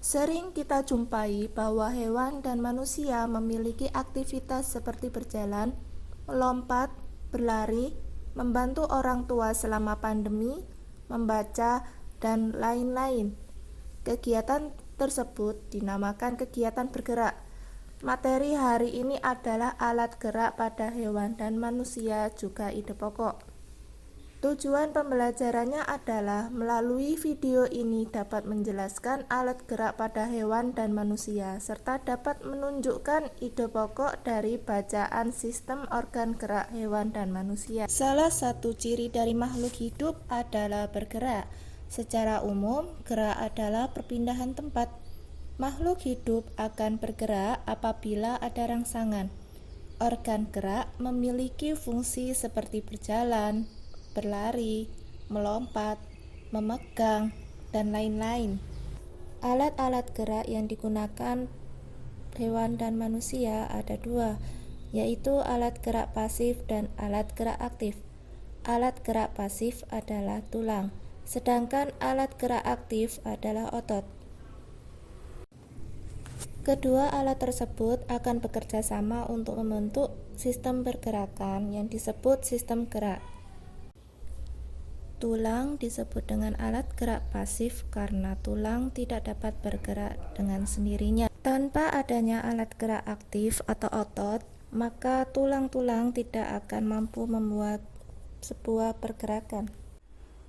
Sering kita jumpai bahwa hewan dan manusia memiliki aktivitas seperti berjalan, melompat, berlari, membantu orang tua selama pandemi, membaca, dan lain-lain. Kegiatan tersebut dinamakan kegiatan bergerak. Materi hari ini adalah alat gerak pada hewan dan manusia, juga ide pokok. Tujuan pembelajarannya adalah melalui video ini dapat menjelaskan alat gerak pada hewan dan manusia, serta dapat menunjukkan ide pokok dari bacaan sistem organ gerak hewan dan manusia. Salah satu ciri dari makhluk hidup adalah bergerak. Secara umum, gerak adalah perpindahan tempat. Makhluk hidup akan bergerak apabila ada rangsangan. Organ gerak memiliki fungsi seperti berjalan, berlari, melompat, memegang, dan lain-lain. Alat-alat gerak yang digunakan hewan dan manusia ada dua, yaitu alat gerak pasif dan alat gerak aktif. Alat gerak pasif adalah tulang, sedangkan alat gerak aktif adalah otot. Kedua alat tersebut akan bekerja sama untuk membentuk sistem pergerakan yang disebut sistem gerak. Tulang disebut dengan alat gerak pasif karena tulang tidak dapat bergerak dengan sendirinya. Tanpa adanya alat gerak aktif atau otot, maka tulang-tulang tidak akan mampu membuat sebuah pergerakan.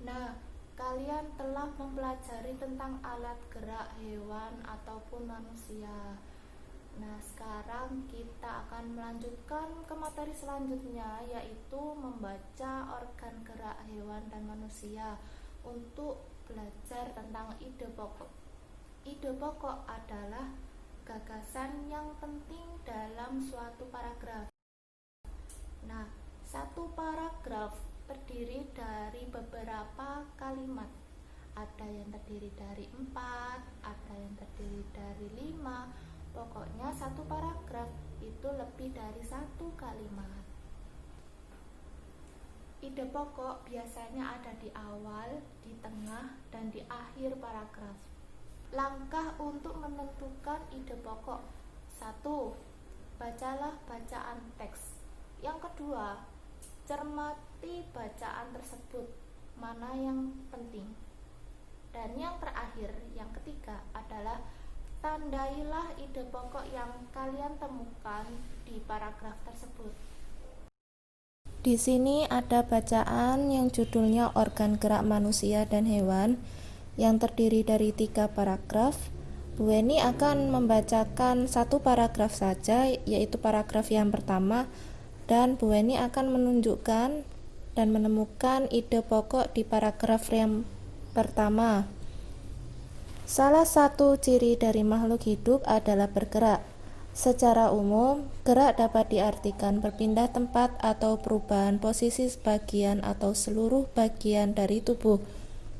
Nah, kalian telah mempelajari tentang alat gerak hewan ataupun manusia. Nah, sekarang kita akan melanjutkan ke materi selanjutnya, yaitu membaca organ gerak hewan dan manusia untuk belajar tentang ide pokok. Ide pokok adalah gagasan yang penting dalam suatu paragraf. Nah, satu paragraf terdiri dari beberapa kalimat. Ada yang terdiri dari 4, ada yang terdiri dari 5. Pokoknya satu paragraf itu lebih dari satu kalimat. Ide pokok biasanya ada di awal, di tengah, dan di akhir paragraf. Langkah untuk menentukan ide pokok: 1. Bacalah bacaan teks. Yang kedua, cermati bacaan tersebut, mana yang penting. Dan yang terakhir, yang ketiga adalah tandailah ide pokok yang kalian temukan di paragraf tersebut. Di sini ada bacaan yang judulnya organ gerak manusia dan hewan yang terdiri dari 3 paragraf. Bu Eni akan membacakan satu paragraf saja, yaitu paragraf yang pertama, dan Bu Eni akan menunjukkan dan menemukan ide pokok di paragraf yang pertama. Salah satu ciri dari makhluk hidup adalah bergerak. Secara umum, gerak dapat diartikan berpindah tempat atau perubahan posisi sebagian atau seluruh bagian dari tubuh.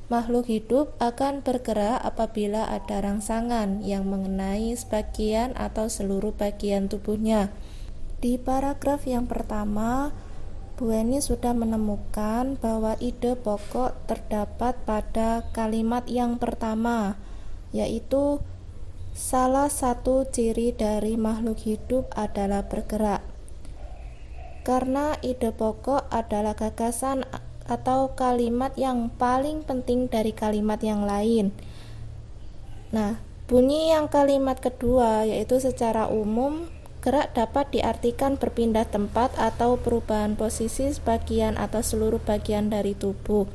Makhluk hidup akan bergerak apabila ada rangsangan yang mengenai sebagian atau seluruh bagian tubuhnya. Di paragraf yang pertama, Bu Eni sudah menemukan bahwa ide pokok terdapat pada kalimat yang pertama, yaitu salah satu ciri dari makhluk hidup adalah bergerak. Karena ide pokok adalah gagasan atau kalimat yang paling penting dari kalimat yang lain. Nah, bunyi yang kalimat kedua yaitu secara umum gerak dapat diartikan berpindah tempat atau perubahan posisi sebagian atau seluruh bagian dari tubuh.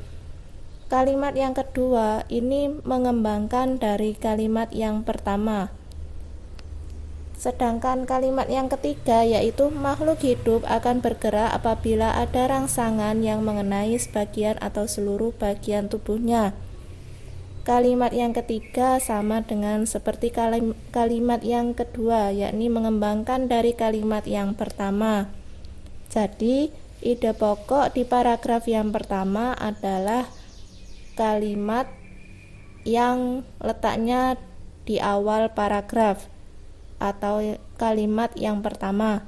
Kalimat yang kedua ini mengembangkan dari kalimat yang pertama. Sedangkan kalimat yang ketiga yaitu makhluk hidup akan bergerak apabila ada rangsangan yang mengenai sebagian atau seluruh bagian tubuhnya. Kalimat yang ketiga sama dengan seperti kalimat yang kedua, yakni mengembangkan dari kalimat yang pertama. Jadi, ide pokok di paragraf yang pertama adalah kalimat yang letaknya di awal paragraf atau kalimat yang pertama.